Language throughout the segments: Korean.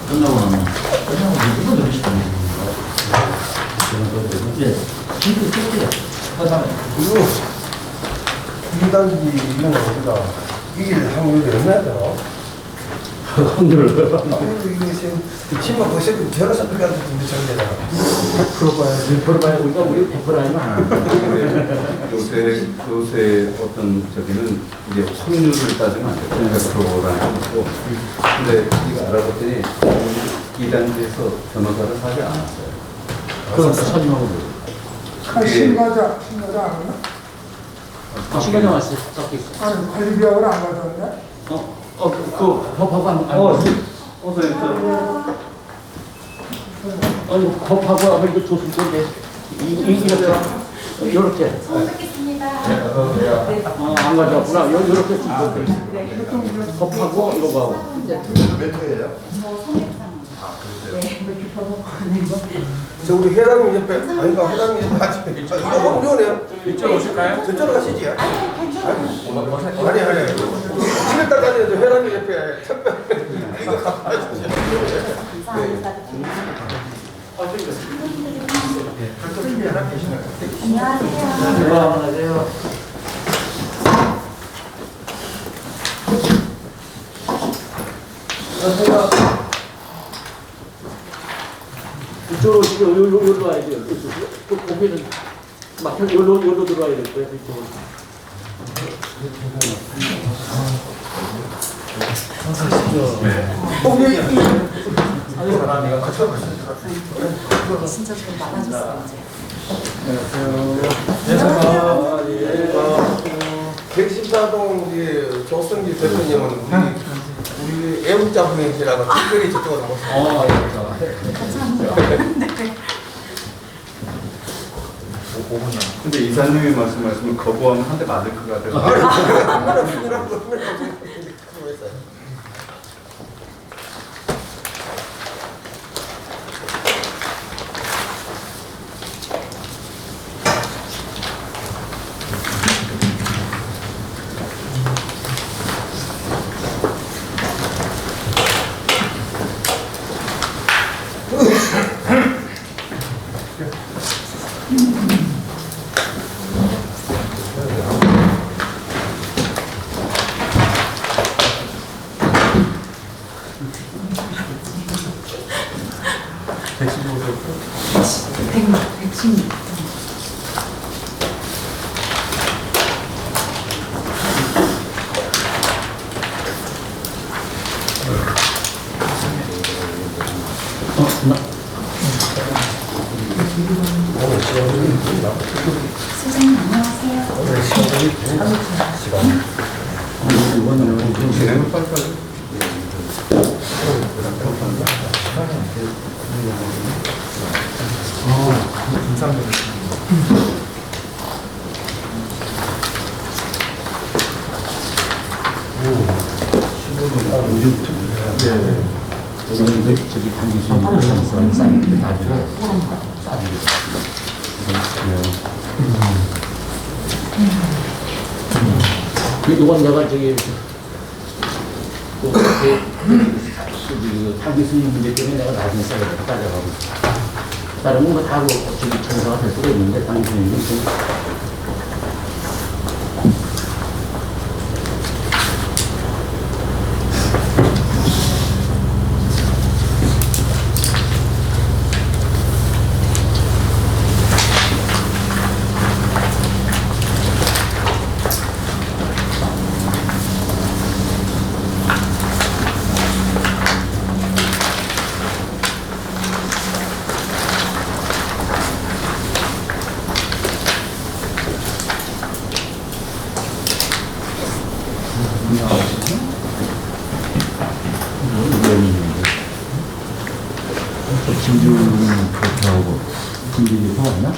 끝나고 나면 이거 너무 싶다. 이제 진짜 끝이야. 화상. 이거 이단지 이런 거보다 이길 확률이 얼마나 확률을 이거 지금 치마 벗어도 저러서 들어가는 준비 장면이잖아. 100% 봐야지. 100% 봐야 우리가 우리 100% 아니면 안 돼. 요새 어떤 저기는 이제 확률을 따지면 안 돼요. 100%라는 거고. 근데 이거 알아봤더니 이 단지에서 변호사를 하지 않았어요. 그럼 사진하고 신가자 안 하나? 시간이 왔어. 섞여 있어. 아니 관리비하고는 안 가져왔냐? 그 법하고 안 아니 법하고 아마 이거 줬을 건데 이렇게 처음 뵙겠습니다. 안 가져왔구나. 이렇게 준 건데 법하고 이거 하고 몇 회예요? 저 성액상. 저 우리 회장님 옆에 아닌가 회장님 옆에 같이 이거 너무 좋네요. 이쪽으로 오실까요? 저쪽으로 가시지. 아니, 괜찮아요. 아니. 7월달까지 회장님 옆에 택배 이거 갖다 주세요. 감사합니다. 별도준비 하나 계시나요? 안녕하세요. 안녕하세요. 이쪽으로 지금 여기로 와야 돼요. 또 거기는 막 여기로 들어와야 될 거예요. 이쪽으로. 진짜 좀 많아졌어요, 이제. 백십사동 조성기 대표님은 우리 애국자분이시라고 특별히 저쪽으로 모셨어요. 근데 이사님이 말씀하시면 거부하면 한 대 맞을 것 같아요. 백신. 선생님 안녕하세요. 진행을 빨리빨리. 저기 당기시는 사람들 나중에 이건 내가 저기 당기 수입 문제 때문에 내가 나중에 써야 돼. 따져가고 다른 건 다 저기 청소가 될 수가 있는데 당기 수입은 좀 진주는 그렇게 하고 진주도 왔나?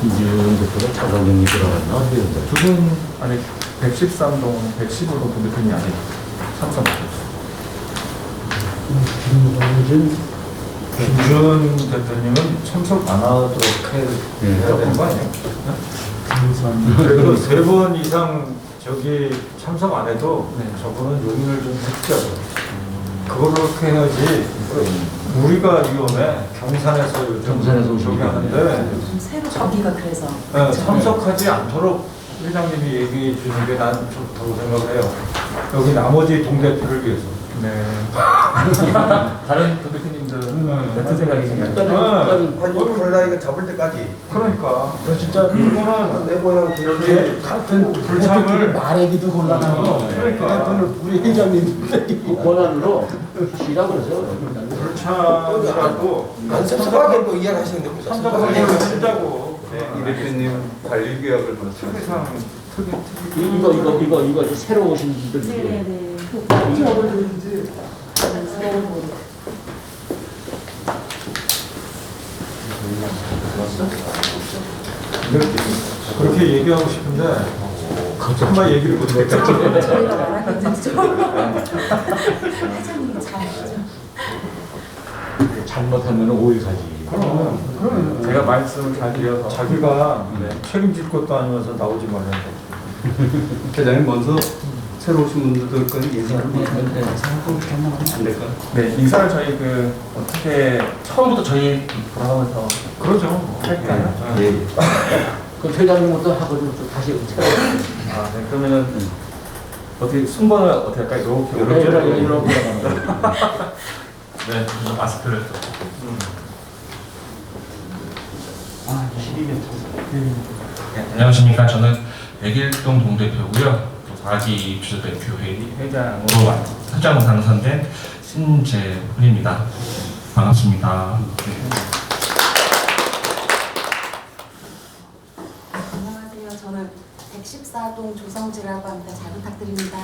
진주는 그보다 자가격리 들어갔나? 어떻게 된다? 두분 아니 113동 115동 분 대표님이 아니에요. 참석하셨어요. 김준 대표님은 참석 안 하도록 해야 되는 거 아니에요? 그래도 3번 이상 저기 참석 안 해도 네. 저분은 용인을 좀 해주자고. 그거를 그렇게 해야지. 우리가 위험해. 경산에서 요즘 경산에서 오신 저기 하는데 좀 새로 저기가 그래서 네, 참석하지 않도록 회장님이 얘기해 주는 게 난 좋다고 생각을 해요. 여기 나머지 동대표를 위해서. 네. 다른 대표님들 같은 생각이신가요? 아니 콜라 이거 잡을 때까지 그러니까 진짜 이거는 내 고향 이렇게 같은 불참을 말하기도 곤란하고. 그러니까 우리 회장님 그 권한으로 쉬라고 그러세요. 불참이라고 안 섭섭하게 또 이해하시는 겁니다. 참석하는 걸로 쓰자고. 이 대표님 관리 계약을 마치고 특이상 이거 이제 새로 오신 분들 중에 네네네. 그렇게 얘기하고 싶은데 정말 얘기를 못했죠. 저희가 말하는 좀 회장님이 잘하시죠. 잘못하면 5일 가지. 그럼 제가 말씀을 잘 드려서 자기가 책임질 것도 아니면서 나오지 말라고. 회장님 먼저 새로 오신 분들 건 인사를 안 될까요? 네, 인사를 저희 어떻게 처음부터 저희 돌아가면서 그러죠. 할까요? 예. 그 회장님부터 하고 좀 다시 새로. 아, 네, 그러면은 어떻게 순번을 어떻게 할까요? 이렇게 이렇게 가는 거. 네, 마스크를 아, 12년 네, 안녕하십니까. 저는 백일동 동대표고요. 또 4기 주저대표회의 회장으로 당선된 신재훈입니다. 반갑습니다. 안녕하세요. 저는 114동 조성지라고 합니다. 잘 부탁드립니다.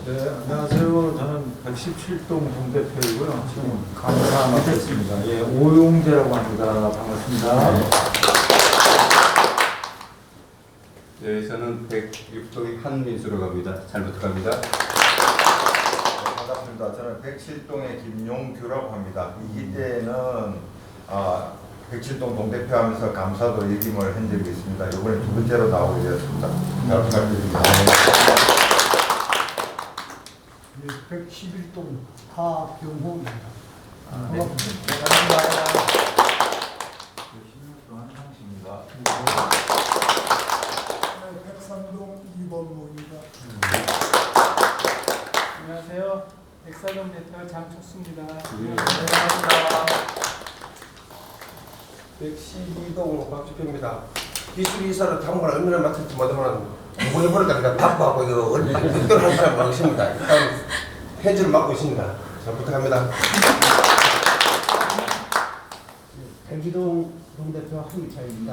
네, 안녕하세요. 저는 117동 동대표이고요. 지금 감사 맡았습니다. 예, 오용재라고 합니다. 반갑습니다. 네, 저는 106동의 한민수로 갑니다. 잘 부탁합니다. 반갑습니다. 저는 107동의 김용규라고 합니다. 이 때는 107동 동대표 하면서 감사도 역임을 한 적이 있습니다. 이번에 두 번째로 나오게 되었습니다. 잘 부탁드립니다. 111동 하병호입니다. 네, 103동 이범모입니다. 안녕하세요. 백사동 대표 장촉수입니다. 112동 박주표입니다. 기술 이사를 당번을 얼마나 맡을지 모르면 이번에 보니까 그냥 바빠하고 이거 얼마나 사람 많으십니다. 일단 해주를 맡고 있습니다. 잘 부탁합니다. 백이동 동대표 한기차입니다.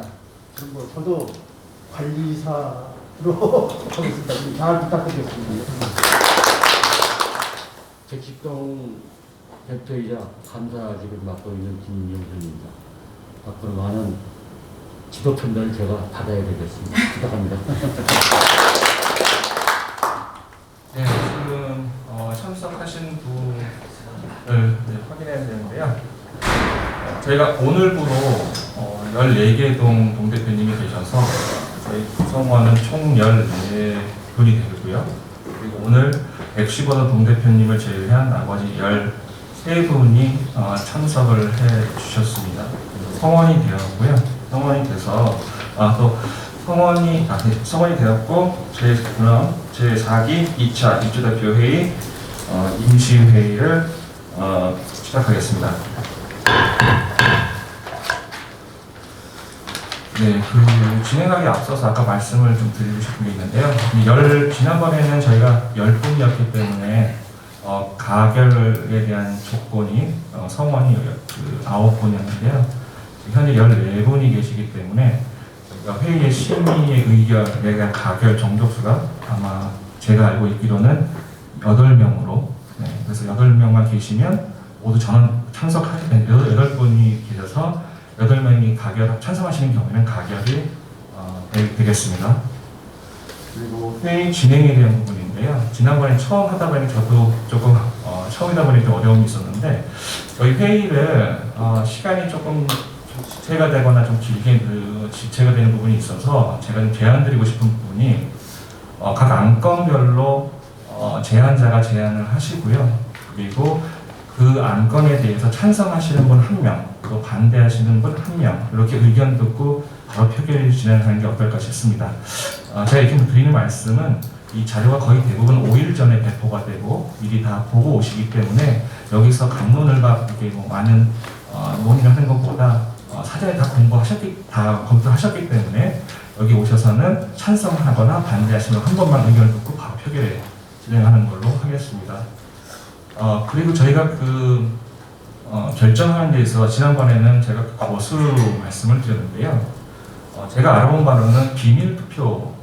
그리고 저도 관리사로 하겠습니다. 잘 부탁드리겠습니다. 110동 대표이자 감사직을 맡고 있는 김용준입니다. 앞으로 많은 지도 편단을 제가 받아야 되겠습니다. 부탁합니다. 네, 지금 참석하신 분을 확인해야 되는데요. 저희가 오늘부로 14개 동 동대표님이 계셔서 저희 구성원은 총 14분이 되고요. 그리고 오늘 115동 동대표님을 제외한 나머지 13분이 참석을 해 주셨습니다. 성원이 되었고요. 성원이 돼서 또 성원이 되었고 그럼 제4기 2차 입주대표회의 임시회의를 시작하겠습니다. 네, 진행하기 앞서서 아까 말씀을 좀 드리고 싶은 게 있는데요. 지난번에는 저희가 10분이었기 때문에 가결에 대한 조건이 성원이 9분이었는데요. 현재 14분이 계시기 때문에 저희가 회의의 심의의 의견에 대한 가결 정족수가 아마 제가 알고 있기로는 8명으로 그래서 8명만 계시면 모두 전원 8분이 계셔서 8명이 찬성하시는 경우에는 가결이 되겠습니다. 그리고 회의 진행에 대한 부분인데요. 지난번에 처음 하다 보니 저도 조금 처음이다 보니 좀 어려움이 있었는데 저희 회의를 시간이 조금 지체가 되거나 좀 길게 지체가 되는 부분이 있어서 제가 좀 제안드리고 싶은 부분이 각 안건별로 제안자가 제안을 하시고요. 그리고 그 안건에 대해서 찬성하시는 분 1명, 또 반대하시는 분 1명 이렇게 의견 듣고 바로 표결을 진행하는 게 어떨까 싶습니다. 제가 이렇게 드리는 말씀은 이 자료가 거의 대부분 5일 전에 배포가 되고 미리 다 보고 오시기 때문에 여기서 갑론을박하게 뭐 많은 논의를 하는 것보다 사전에 다 검토하셨기 때문에 여기 오셔서는 찬성하거나 반대하시면 한 번만 의견을 듣고 바로 표결에 진행하는 걸로 하겠습니다. 그리고 저희가 결정하는 데 있어서 지난번에는 제가 거수로 말씀을 드렸는데요. 제가 알아본 바로는 비밀 투표로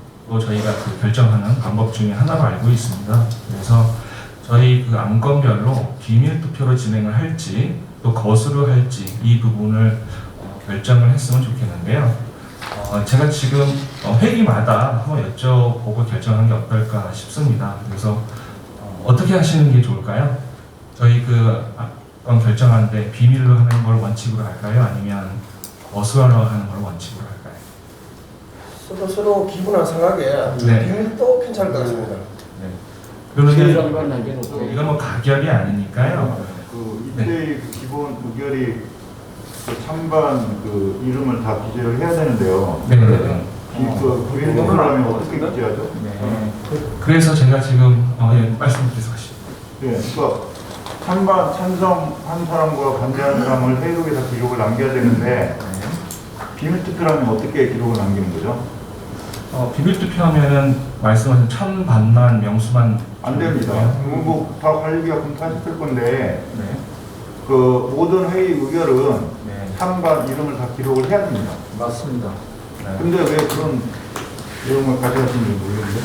저희가 결정하는 방법 중에 하나로 알고 있습니다. 그래서 저희 안건별로 비밀 투표로 진행을 할지 또 거수로 할지 이 부분을 결정을 했으면 좋겠는데요. 제가 지금 회기마다 한번 여쭤보고 결정한 게 어떨까 싶습니다. 그래서 어떻게 하시는 게 좋을까요? 저희 안건 결정하는데 비밀로 하는 걸 원칙으로 할까요? 아니면 거수로 하는 걸 원칙으로 할까요? 서로 기분 상하게 비밀도 괜찮을 것 같습니다. 네. 그러면 이건 뭐 가결이 아니니까요. 이때의 기본 의결이 찬반 이름을 다 기재를 해야 되는데요. 네. 비밀로 하면 어떻게 기재하죠? 네. 그래서 제가 지금 말씀 계속 하시죠. 네, 그러니까 찬성한 사람과 반대하는 사람을 회의록에 다 기록을 남겨야 되는데 비밀 투표라면 어떻게 기록을 남기는 거죠? 비밀 투표하면은 말씀하신 찬반만 명수만 안 됩니다. 다 관리비가 검토하셨을 건데 모든 회의 의결은 찬반 이름을 다 기록을 해야 됩니다. 맞습니다. 근데 왜 그런 내용을 가져가시는지 모르겠는데?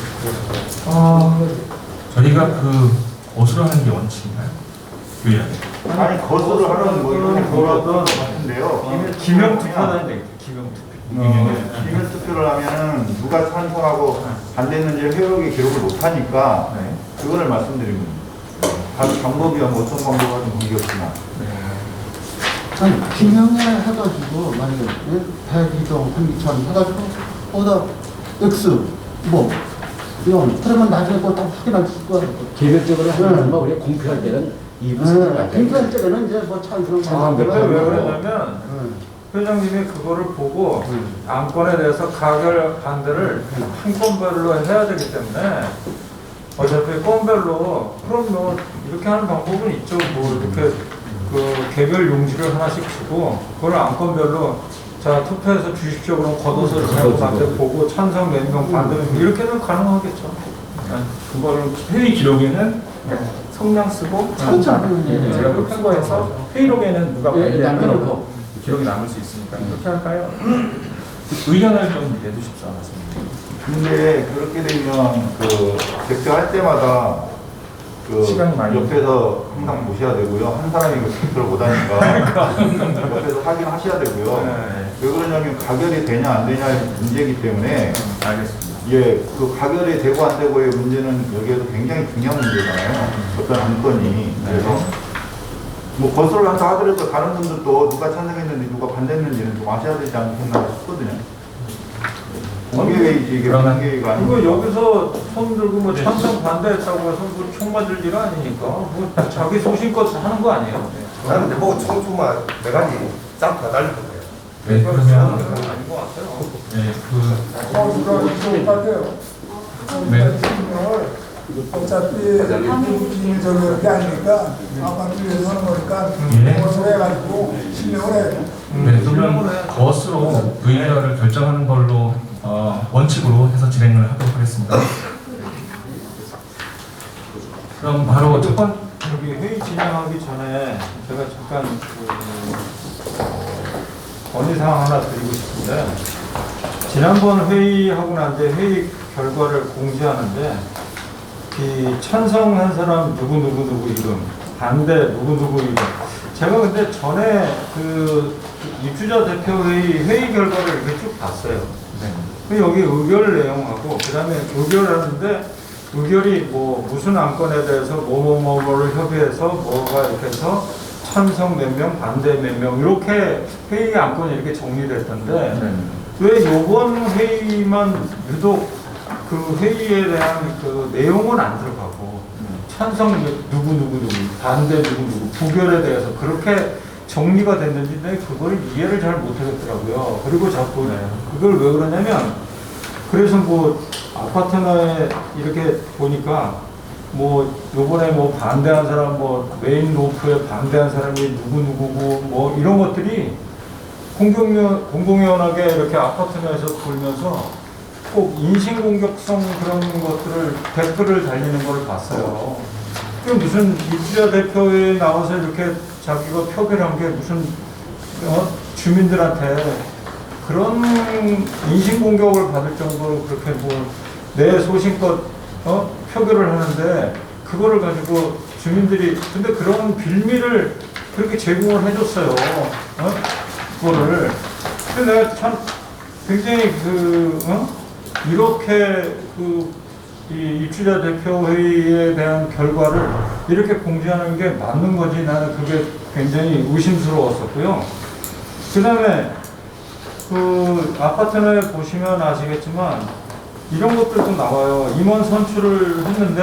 저희가 거수로 하는 게 원칙인가요? 아니 거수를 하는 이런 거라도 같은데요. 기명 투표는 되겠죠. 기명 투표. 비밀 투표를 하면은 누가 찬성하고 반대했는지 회의록에 기록을 못하니까 그거를 말씀드린 겁니다. 다른 방법이야 어떤 방법과 좀 관계없지만. 아니, 기명에 해가지고, 만약에, 대기동, 한기천 해가지고, X, 그러면 나중에 그거 다 확인할 수 있을 거야. 개별적으로 하는 건 우리가 공표할 때는 공표할 때는 이제 찬성, 왜 그러냐면, 회장님이 그거를 보고 안건에 대해서 가결 반대를 한 건별로 해야 되기 때문에 어차피 건별로 그럼 이렇게 하는 방법은 있죠. 이렇게 개별 용지를 하나씩 주고 그걸 안건별로 자 투표해서 주십시오 그럼 걷어서 이렇게 반대 보고 찬성 몇 명 반대 몇 명 이렇게는 가능하겠죠. 그거를 회의 기록에는 성명 쓰고 찬성 제가 그렇게 한 거에서 회의록에는 누가 반대하고 기록이 남을 수 있으니까 그렇게 할까요? 의견을 좀 내주십시오. 근데 그렇게 되면 대표할 때마다 시간이 많이 옆에서 항상 보셔야 되고요. 한 사람이 대표를 못하니까 옆에서 확인하셔야 되고요. 왜 그러냐면 가결이 되냐 안 되냐의 문제이기 때문에 알겠습니다. 가결이 되고 안 되고의 문제는 여기에도 굉장히 중요한 문제잖아요. 어떤 안건이. 그래서 거수를 한다 하더라도 다른 분들도 누가 찬성했는지 누가 반대했는지는 좀 아셔야 되지 않겠나 싶거든요. 공개회의지 이게 공개회의가 아니고 이거 여기서 손 들고 찬성 반대했다고 해서 총 맞을 일 아니니까 자기 소신껏 하는 거 아니에요? 나는 근데 총수만 몇 가지 싹 다 날릴 거예요. 네, 그러면 아닌 것 같아요. 네, 어차피 비밀적인 게 아니니까 아파트에서 하는 거니까 거수를 해가지고 실명을 해. 그러면 거수로 의결을 결정하는 걸로 원칙으로 해서 진행을 하도록 하겠습니다. 그럼 바로 첫 번째 여기 회의 진행하기 전에 제가 잠깐 건의사항 하나 드리고 싶은데 지난번 회의하고 난 뒤에 회의 결과를 공지하는데 이 찬성한 사람 누구 이름, 반대 누구 이름. 제가 근데 전에 입주자 대표회의 결과를 이렇게 쭉 봤어요. 여기 의결 내용하고 그다음에 의결하는데 의결이 무슨 안건에 대해서 뭐를 협의해서 뭐가 이렇게 해서 찬성 몇 명, 반대 몇 명 이렇게 회의 안건이 이렇게 정리됐던데 왜 요번 회의만 유독 그 회의에 대한 그 내용은 안 들어가고 찬성 누구 반대 누구 부결에 대해서 그렇게 정리가 됐는지 그걸 이해를 잘 못하겠더라고요. 그리고 자꾸 그걸 왜 그러냐면 그래서 뭐 아파트나에 이렇게 보니까 뭐 요번에 뭐 반대한 사람 뭐 메인 로프에 반대한 사람이 누구고 뭐 이런 것들이 공공연하게 이렇게 아파트 내에서 돌면서 꼭 인신공격성 그런 것들을 댓글을 달리는 걸 봤어요. 그 무슨 입주자 대표에 나와서 이렇게 자기가 표결한 게 무슨 주민들한테 그런 인신공격을 받을 정도로 그렇게 뭐 내 소신껏 표결을 하는데 그거를 가지고 주민들이 근데 그런 빌미를 그렇게 제공을 해줬어요. 그거를. 근데 내가 참 굉장히 이렇게 이 입주자 대표 회의에 대한 결과를 이렇게 공지하는 게 맞는 건지 나는 그게 굉장히 의심스러웠었고요. 그 다음에 그 아파트 내에 보시면 아시겠지만 이런 것들도 나와요. 임원 선출을 했는데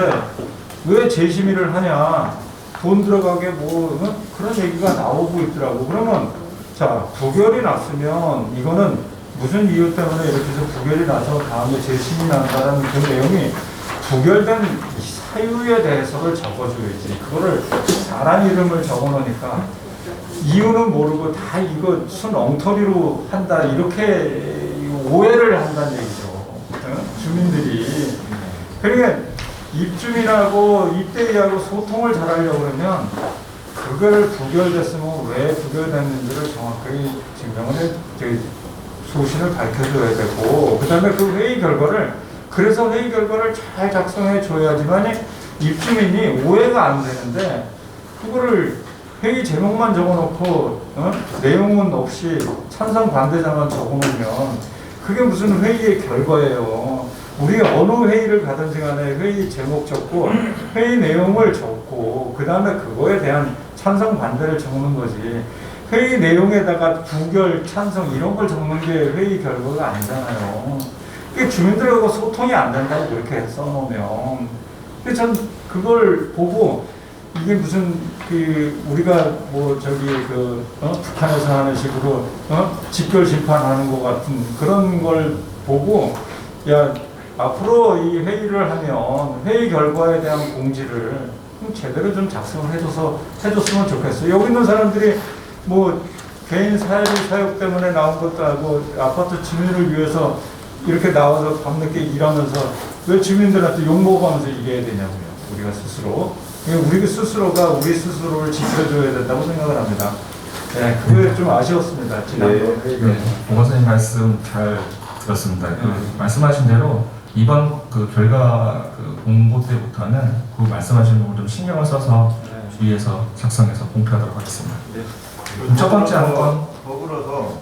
왜 재심의를 하냐. 돈 들어가게 뭐 그런 얘기가 나오고 있더라고. 그러면 자 부결이 났으면 이거는 무슨 이유 때문에 이렇게 해서 부결이 나서 다음에 재심이 난다는 그 내용이 부결된 사유에 대해서를 적어줘야지. 그거를 사람 이름을 적어놓으니까 이유는 모르고 다 이거 순 엉터리로 한다 이렇게 오해를 한다는 얘기죠. 주민들이. 그러니까 입주민하고 입대위하고 소통을 잘하려고 그러면 그걸 부결됐으면 왜 부결됐는지를 정확하게 증명을 소신을 밝혀줘야 되고 그 다음에 그 회의 결과를 그래서 회의 결과를 잘 작성해 줘야지만 입주민이 오해가 안 되는데 그거를 회의 제목만 적어놓고 내용은 없이 찬성 반대자만 적어놓으면 그게 무슨 회의의 결과예요. 우리가 어느 회의를 가든지 간에 회의 제목 적고 회의 내용을 적고 그 다음에 그거에 대한 찬성 반대를 적는 거지. 회의 내용에다가 부결, 찬성 이런 걸 적는 게 회의 결과가 아니잖아요. 그게 주민들하고 소통이 안 된다고 그렇게 써놓으면. 그래서 전 그걸 보고 이게 무슨 우리가 뭐 북한에서 하는 식으로 직결 심판하는 것 같은 그런 걸 보고 야 앞으로 이 회의를 하면 회의 결과에 대한 공지를 제대로 좀 작성을 해줬으면 좋겠어요. 여기 있는 사람들이 뭐 개인 사육 때문에 나온 것도 아니고 아파트 주민을 위해서 이렇게 나와서 밤늦게 일하면서 왜 주민들한테 욕먹으면서 일해야 되냐고요. 우리가 스스로. 우리 스스로가 우리 스스로를 지켜줘야 된다고 생각을 합니다. 네, 그게 좀 아쉬웠습니다. 지난번 회의가. 보건사님 말씀 잘 들었습니다. 말씀하신 대로 이번 그 결과 공고 때부터는 그 말씀하신 부분 좀 신경을 써서 주의해서 작성해서 공표하도록 하겠습니다. 첫 번째 안건 더불어서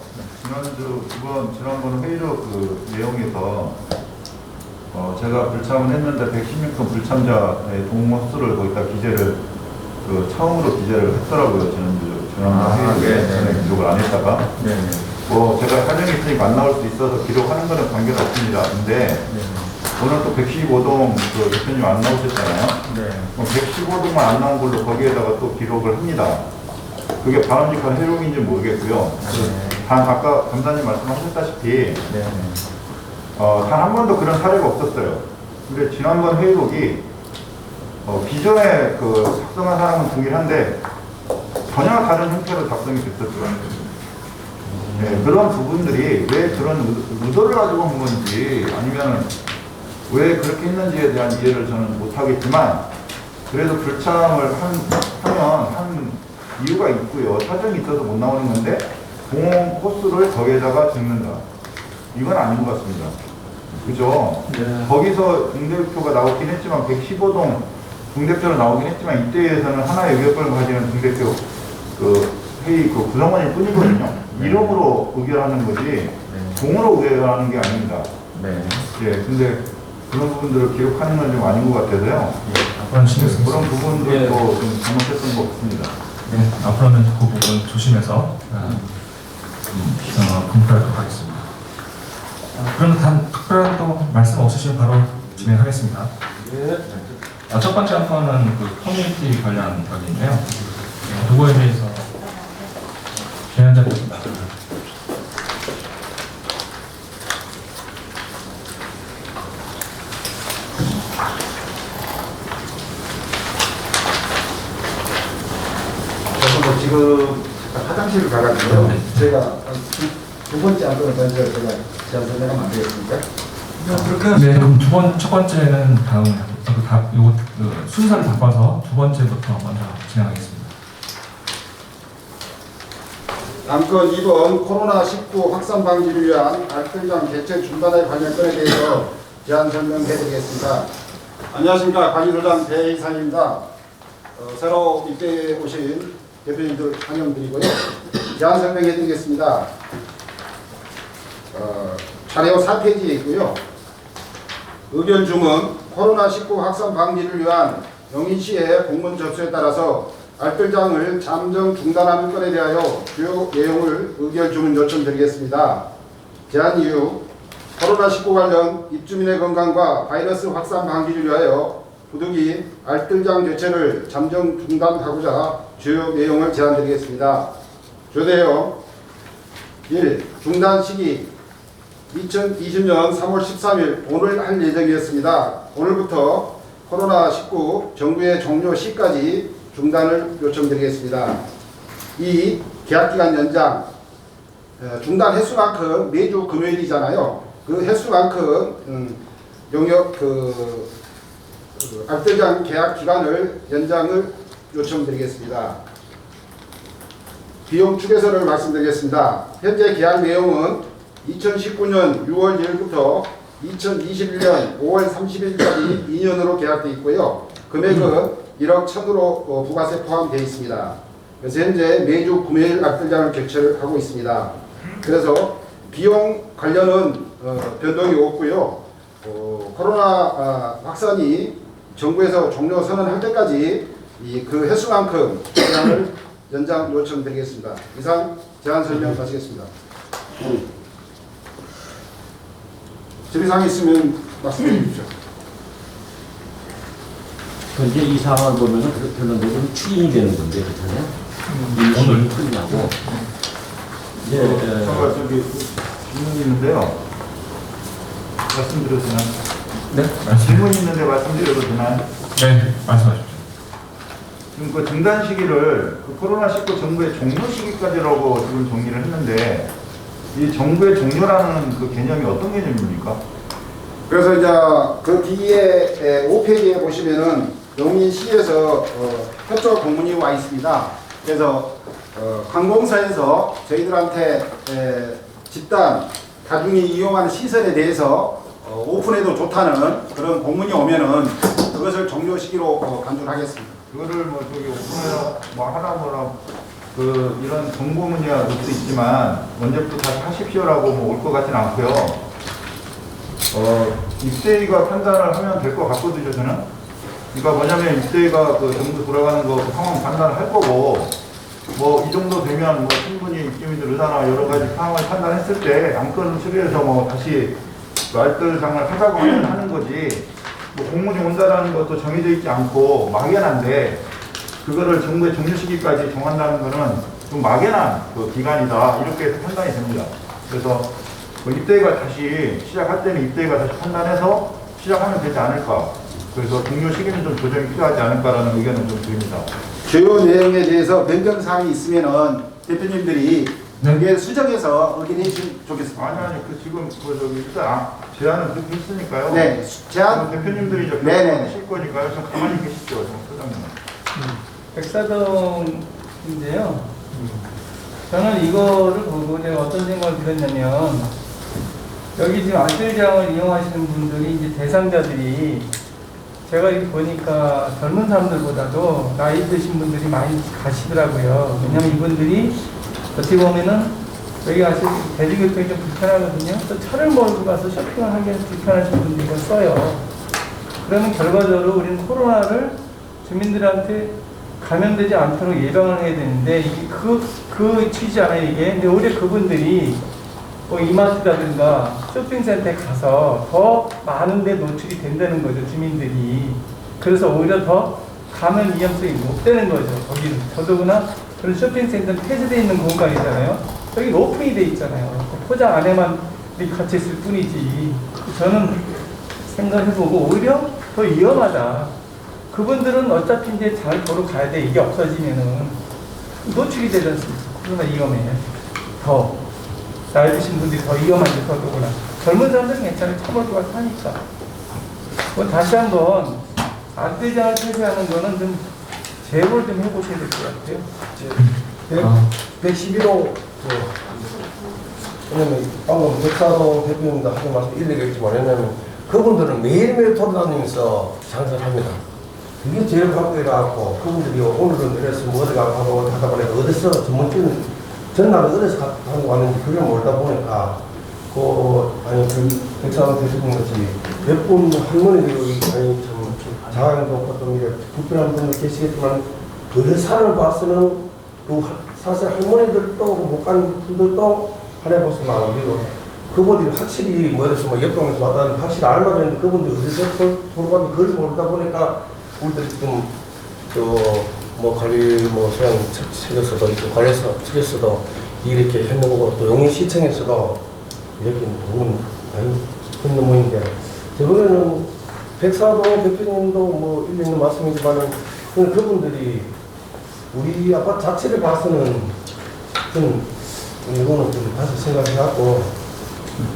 지난번 회의로 그 내용에서 제가 불참을 했는데 116건 불참자의 동의모 수를 거기다 기재를 처음으로 기재를 했더라고요. 지난번 회의에 전에 기록을 안 했다가 뭐 제가 사정이 있으니까 안 나올 수 있어서 기록하는 거는 관계가 없습니다. 근데 오늘 또 115동 그 대표님 안 나오셨잖아요. 115동만 안 나온 걸로 거기에다가 또 기록을 합니다. 그게 바람직한 회록인지 모르겠고요. 단 아까 감사님 말씀하셨다시피 단 한 번도 그런 사례가 없었어요. 근데 지난번 회의록이 기존에 작성한 사람은 동일한데 전혀 다른 형태로 작성이 됐었더라고요. 네, 그런 부분들이 왜 그런 의도를 가지고 한 건지 아니면 왜 그렇게 했는지에 대한 이해를 저는 못하겠지만 그래도 불참을 하면 한 이유가 있고요. 사정이 있어서 못 나오는 건데 공원 코스를 거기에다가 적는다. 이건 아닌 것 같습니다. 그죠? 거기서 동대표가 나오긴 했지만 115동 동대표로 나오긴 했지만 이때에서는 하나의 의결권을 가지는 동대표 회의 구성원일 뿐이거든요. 이름으로 의결하는 거지 공으로 의결하는 게 아닙니다. 근데 그런 부분들을 기록하는 건 좀 아닌 것 같아서요. 그런 부분들도 좀 잘못했던 것 같습니다. 네, 앞으로는 그 부분 조심해서 공부하도록 하겠습니다. 그럼 특별한 또 말씀 없으시면 바로 진행하겠습니다. 첫 번째 한 건은 그 커뮤니티 관련 건인데요. 그거에 대해서 제안자께서 지금 화장실을 가가지고요. 제가 두 번째 안건을 먼저 제가 제안 설명하면 안 되겠습니까? 네, 그럼 첫 번째는 다음 순서를 바꿔서 두 번째부터 먼저 진행하겠습니다. 안건 2번 코로나19 확산 방지를 위한 알뜰장 개최 중단에 관련 건에 대해서 제안 설명해드리겠습니다. 안녕하십니까, 관리소장 배이상입니다. 새로 입대해 오신 대표님들 환영드리고요. 제안 설명해드리겠습니다. 자료 4페이지에 있고요. 의견 주문, 코로나19 확산 방지를 위한 영인시의 공문 접수에 따라서 알뜰장을 잠정 중단하는 건에 대하여 주요 내용을 의견 주문 요청드리겠습니다. 제안 이유, 코로나19 관련 입주민의 건강과 바이러스 확산 방지를 위하여 부득이 알뜰장 개최를 잠정 중단하고자 주요 내용을 제안드리겠습니다. 주대요 1. 중단 시기 2020년 3월 13일 오늘 할 예정이었습니다. 오늘부터 코로나19 정부의 종료 시까지 중단을 요청드리겠습니다. 2. 계약기간 연장. 중단 횟수만큼 매주 금요일이잖아요. 그 횟수만큼 용역 알뜰장 계약 기간을 연장을 요청드리겠습니다. 비용 추계서를 말씀드리겠습니다. 현재 계약 내용은 2019년 6월 1일부터 2021년 5월 30일까지 2년으로 계약되어 있고요. 금액은 1억 1,000으로 부가세 포함되어 있습니다. 그래서 현재 매주 금요일 알뜰장을 개최를 하고 있습니다. 그래서 비용 관련은 변동이 없고요. 코로나 확산이 정부에서 종료 선언할 때까지 그 횟수만큼 계약을 연장 요청드리겠습니다. 이상 제안 설명 마치겠습니다. 질의사항 있으면 말씀해 주십시오. 현재 이 상황을 보면은 그렇다면 좀 추진이 되는 건데 그렇잖아요. 오늘 끝나고 이제 저기 질문이 있는데요. 말씀드려도 되나요? 네, 질문이 있는데 말씀드려도 되나요? 네, 말씀하십시오. 지금 그 중단 시기를 그 코로나19 정부의 종료 시기까지라고 지금 정리를 했는데 이 정부의 종료라는 그 개념이 어떤 개념입니까? 그래서 이제 그 뒤에 5페이지에 보시면은 영인시에서 협조 공문이 와 있습니다. 그래서 항공사에서 저희들한테 집단 다중이 이용하는 시설에 대해서 오픈해도 좋다는 그런 공문이 오면은 그것을 종료 시기로 간주하겠습니다. 그거를 뭐 저기 오픈해라 뭐 하라 뭐라 그 이런 정보문이야 놓을 수 있지만 언제부터 다시 하십시오라고 뭐 올 것 같지는 않고요. 입대위가 판단을 하면 될 것 같거든요, 저는. 그러니까 뭐냐면 입대위가 그 정부 돌아가는 거 상황 판단을 할 거고 뭐 이 정도 되면 뭐 충분히 입주민들 의사나 여러 가지 상황을 판단했을 때 안건을 수리해서 뭐 다시 알뜰장을 하자고 하는 거지. 뭐 공문이 온다라는 것도 정해져 있지 않고 막연한데 그거를 정부의 종료 시기까지 정한다는 거는 좀 막연한 그 기간이다 이렇게 판단이 됩니다. 그래서 뭐 입대가 다시 시작할 때는 입대가 다시 판단해서 시작하면 되지 않을까. 그래서 종료 시기는 좀 조정이 필요하지 않을까라는 의견을 좀 드립니다. 주요 내용에 대해서 변경사항이 있으면은 대표님들이 여기에 수정해서 의견해 주시면 좋겠습니다. 아니 그 지금 그 저기 일단 제안은 그렇게 했으니까요. 네, 제안 대표님들이 이제 하실 거니까요. 좀 가만히 계십시오, 소장님. 백사동인데요. 저는 이거를 보고 제가 어떤 생각을 들었냐면 여기 지금 알뜰장을 이용하시는 분들이 이제 대상자들이 제가 이렇게 보니까 젊은 사람들보다도 나이 드신 분들이 많이 가시더라고요. 왜냐면 이분들이 어떻게 보면은 여기 가서 대중교통이 좀 불편하거든요. 또 차를 몰고 가서 쇼핑을 하기 위해서 불편하신 분들이 써요. 그러면 결과적으로 우리는 코로나를 주민들한테 감염되지 않도록 예방을 해야 되는데 이게 그 취지잖아요 이게. 근데 오히려 그분들이 뭐 이마트라든가 쇼핑센터에 가서 더 많은데 노출이 된다는 거죠 주민들이. 그래서 오히려 더 감염 위험성이 높다는 거죠. 거기는 더더구나 그런 쇼핑센터는 폐쇄되어 있는 공간이잖아요. 여기 오픈이 돼 있잖아요. 포장 안에만 갇혀 있을 뿐이지. 저는 생각해보고 오히려 더 위험하다. 그분들은 어차피 이제 잘 보러 가야 돼. 이게 없어지면은 노출이 되지 않습니까? 코로나 위험해. 더 나이 드신 분들이 더 위험한데 더더구나. 젊은 사람들은 괜찮아요. 참을 것 같으니까. 다시 한번 안대장을 폐쇄하는 거는 좀 제보를 좀 해보셔야 될 것 같아요. 111호 왜냐면 방금 백사동 대표님도 하신 말씀 일리가 있지만 왜냐면 그분들은 매일매일 돌아다니면서 장사를 합니다. 그게 제일 관계가고 그분들이 오늘은 이래서 뭐 어디 가고 하다 보니까 어디서 전문적인 전날은 어디서 가고 왔는지 그걸 모르다 보니까 아니 그 백사동 대표님 같이 몇 분 할머니들이 아니 참 자가용 좋고 좀 이렇게 불편한 분들 계시겠지만 그 사람을 봐서는 그 사실 할머니들도 못 가는 분들도 하나에 보시면 그리고 그분들이 확실히 뭐래서 뭐 옆동에서 왔다는 확실히 알만 했는데 그분들이 어디서 돌아가면 그걸 모르다 보니까 우리들이 지금 뭐 관리 뭐 소양 측에서도 관리사 측에서도 이렇게 했는 거고 또 용인시청에서도 이렇게 너무 많이 했는 모양인데 저번에는 백사동 대표님도 뭐 일리 있는 말씀이지만은 그분들이 우리 아파트 자체를 봐서는 좀 이거는 좀 다시 생각해갖고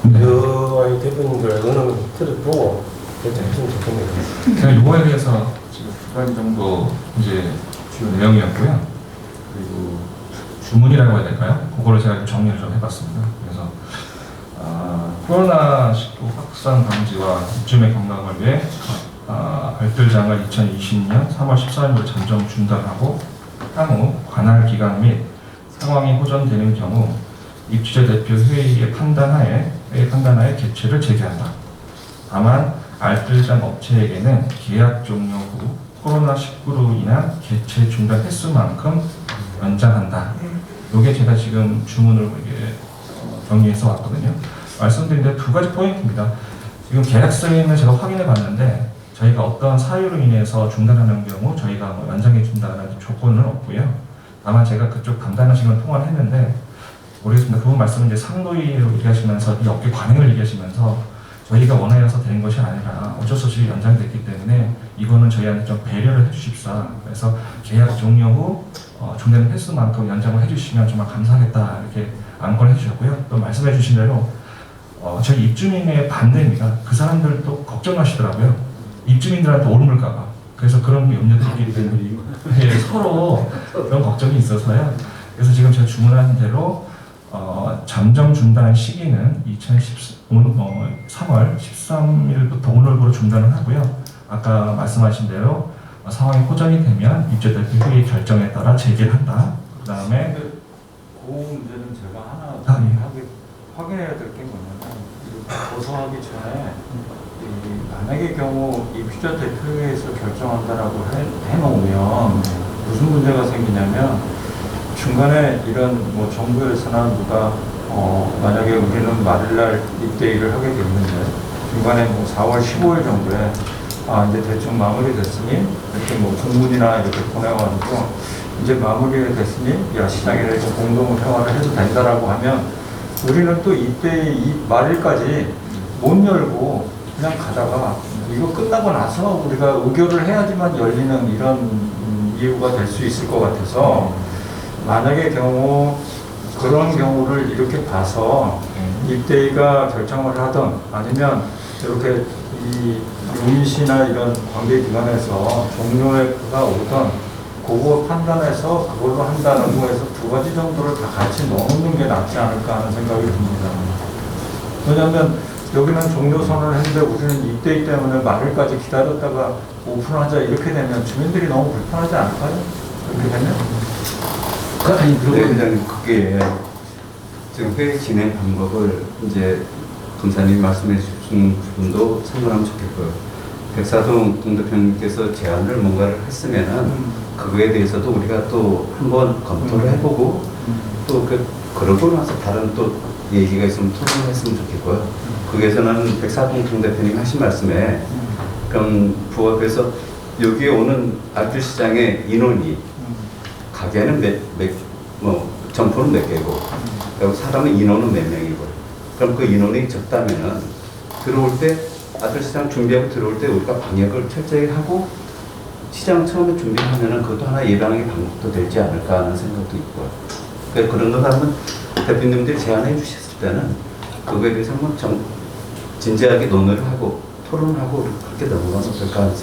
아니 대표님들 의논을 들어보고 결정했으면 좋겠네요. 제가 이거에 대해서 지금 두 가지 정도 이제 주요 내용이었고요. 그리고 주문이라고 해야 될까요? 그거를 제가 정리를 좀 해봤습니다. 그래서 코로나19 확산 방지와 입주민 건강을 위해 알뜰장을 2020년 3월 14일로 잠정 중단하고 향후 관할 기간 및 상황이 호전되는 경우 입주자 대표 회의의 판단하에 개최를 재개한다. 다만 알뜰장 업체에게는 계약 종료 후 코로나19로 인한 개최 중단 횟수만큼 연장한다. 이게 제가 지금 주문을 이렇게 정리해서 왔거든요. 말씀드린 데 두 가지 포인트입니다. 지금 계약서에는 제가 확인해 봤는데 저희가 어떤 사유로 인해서 중단하는 경우 저희가 뭐 연장해 준다는 조건은 없고요. 다만 제가 그쪽 담당하시는 통화를 했는데 모르겠습니다. 그분 말씀은 이제 상노이로 얘기하시면서 이 업계 관행을 얘기하시면서 저희가 원하여서 된 것이 아니라 어쩔 수 없이 연장됐기 때문에 이거는 저희한테 좀 배려를 해주십사. 그래서 계약 종료 후 중단된 횟수만큼 연장을 해주시면 정말 감사하겠다 이렇게 안건을 해주셨고요. 또 말씀해 주신 대로 저희 입주민의 반대입니다. 그 사람들도 걱정하시더라고요. 입주민들한테 오르물까봐. 그래서 그런 염려들이 때문에 서로 그런 걱정이 있어서요. 그래서 지금 제가 주문한 대로 잠정 중단 시기는 3월 13일부터 오늘부로 중단을 하고요. 아까 말씀하신 대로 상황이 호전이 되면 입주 대표 회의 결정에 따라 재개한다. 그 다음에 그 문제는 제가 하나 확인해야 될 게 뭐냐면 고소하기 전에 만약의 경우 입주자 대표회에서 결정한다라고 해놓으면 무슨 문제가 생기냐면 중간에 이런 뭐 정부에서나 누가 만약에 우리는 말일날 입대일을 하게 됐는데 중간에 뭐 4월 15일 정도에 이제 대충 마무리됐으니 이렇게 뭐 공문이나 이렇게 보내가지고 이제 마무리가 됐으니 야 시장에 대해서 공동 대화를 해도 된다라고 하면 우리는 또 이때 이 말일까지 못 열고 그냥 가다가 이거 끝나고 나서 우리가 의결을 해야지만 열리는 이런 이유가 될 수 있을 것 같아서 만약의 경우 그런 경우를 이렇게 봐서 입대위가 결정을 하든 아니면 이렇게 이 용인시나 이런 관계기관에서 종료가 오든 그거 판단해서 그걸로 한다는 거에서 두 가지 정도를 다 같이 넣는 게 낫지 않을까 하는 생각이 듭니다. 왜냐하면 여기는 종료 선언을 했는데 우리는 입대위 때문에 말일까지 기다렸다가 오픈하자 이렇게 되면 주민들이 너무 불편하지 않을까요? 그렇게 되면? 아니 그러면 그게 지금 회의 진행 방법을 이제 검사님 말씀해 주신 부분도 참고하면 좋겠고요. 백사동 동대표님께서 제안을 뭔가를 했으면은 그거에 대해서도 우리가 또 한번 검토를 해보고 또 그러고 나서 다른 또 얘기가 있으면 토론을 했으면 좋겠고요. 거기에서는 백사동 동대표님 하신 말씀에 그럼 부업해서 여기에 오는 아들시장의 인원이 가게는 점포는 몇 개고 그리고 사람은 인원은 몇 명이고 그럼 그 인원이 적다면은 들어올 때 아들시장 준비하고 들어올 때 우리가 방역을 철저히 하고 시장 처음에 준비하면은 그것도 하나 예방의 방법도 되지 않을까 하는 생각도 있고요. 그러니까 그런 걸 한번 대표님들이 제안해 주셨을 때는 그거에 대해서 한번 진지하게 논의를 하고 토론하고 그렇게 넘어가면 될까 하는